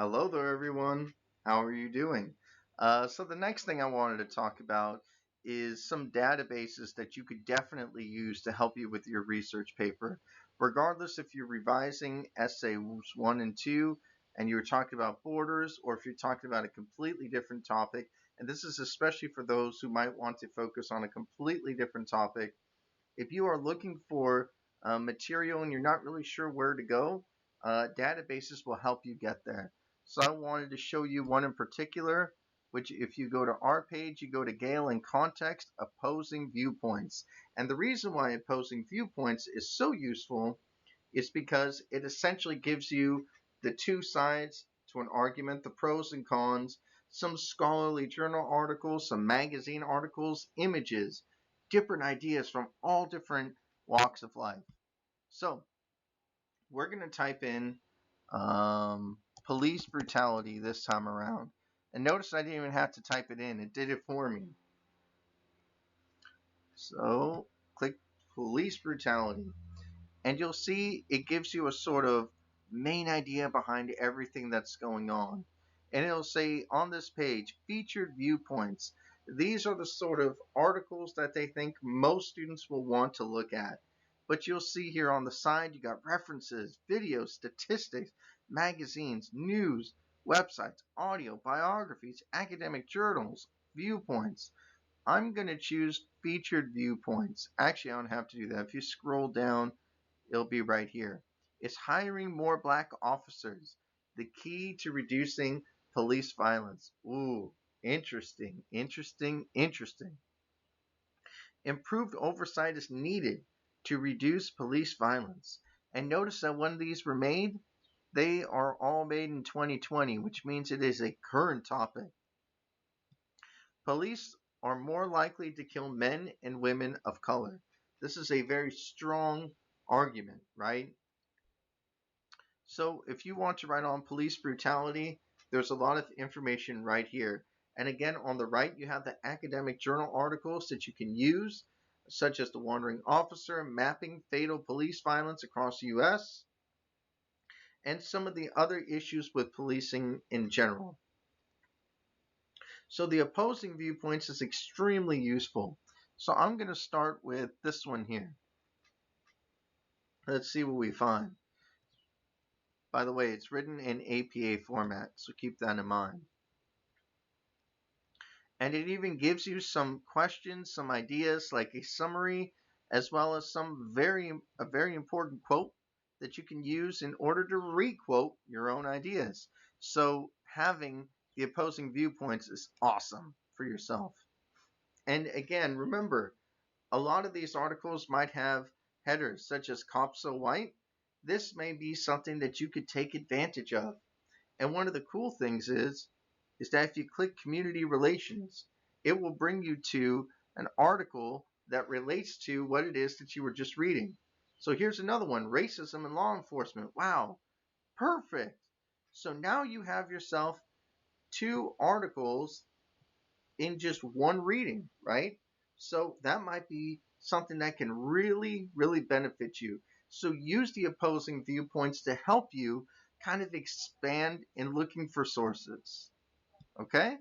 Hello there, everyone. How are you doing? So the next thing I wanted to talk about is some databases that you could definitely use to help you with your research paper. Regardless if you're revising essays 1 and 2 and you're talking about borders, or if you're talking about a completely different topic, and this is especially for those who might want to focus on a completely different topic. If you are looking for material and you're not really sure where to go, databases will help you get there. So I wanted to show you one in particular, which if you go to our page, you go to Gale and Context, Opposing Viewpoints. And the reason why Opposing Viewpoints is so useful is because it essentially gives you the two sides to an argument, the pros and cons, some scholarly journal articles, some magazine articles, images, different ideas from all different walks of life. So we're going to type in police brutality this time around. And notice I didn't even have to type it in. It did it for me. So click police brutality. And you'll see it gives you a sort of main idea behind everything that's going on. And it'll say on this page, featured viewpoints. These are the sort of articles that they think most students will want to look at. But you'll see here on the side, you got references, videos, statistics, magazines, news, websites, audio, biographies, academic journals, viewpoints. I'm going to choose featured viewpoints. Actually, I don't have to do that. If you scroll down, it'll be right here. It's hiring more black officers, the key to reducing police violence. Ooh, interesting. Improved oversight is needed to reduce police violence. And notice that when these were made, they are all made in 2020, which means it is a current topic. Police are more likely to kill men and women of color. This is a very strong argument, right? So if you want to write on police brutality, there's a lot of information right here. And again, on the right, you have the academic journal articles that you can use, such as The Wandering Officer, Mapping Fatal Police Violence Across the U.S., and some of the other issues with policing in general. So the opposing viewpoints is extremely useful. So I'm going to start with this one here. Let's see what we find. By the way, it's written in APA format, so keep that in mind. And it even gives you some questions, some ideas, like a summary, as well as a very important quote that you can use in order to re-quote your own ideas. So having the opposing viewpoints is awesome for yourself. And again, remember, a lot of these articles might have headers such as "Cops So White." This may be something that you could take advantage of. And one of the cool things is that if you click community relations, it will bring you to an article that relates to what it is that you were just reading. So here's another one, racism in law enforcement. Wow, perfect. So now you have yourself two articles in just one reading, right? So that might be something that can really benefit you. So use the opposing viewpoints to help you kind of expand in looking for sources. Okay?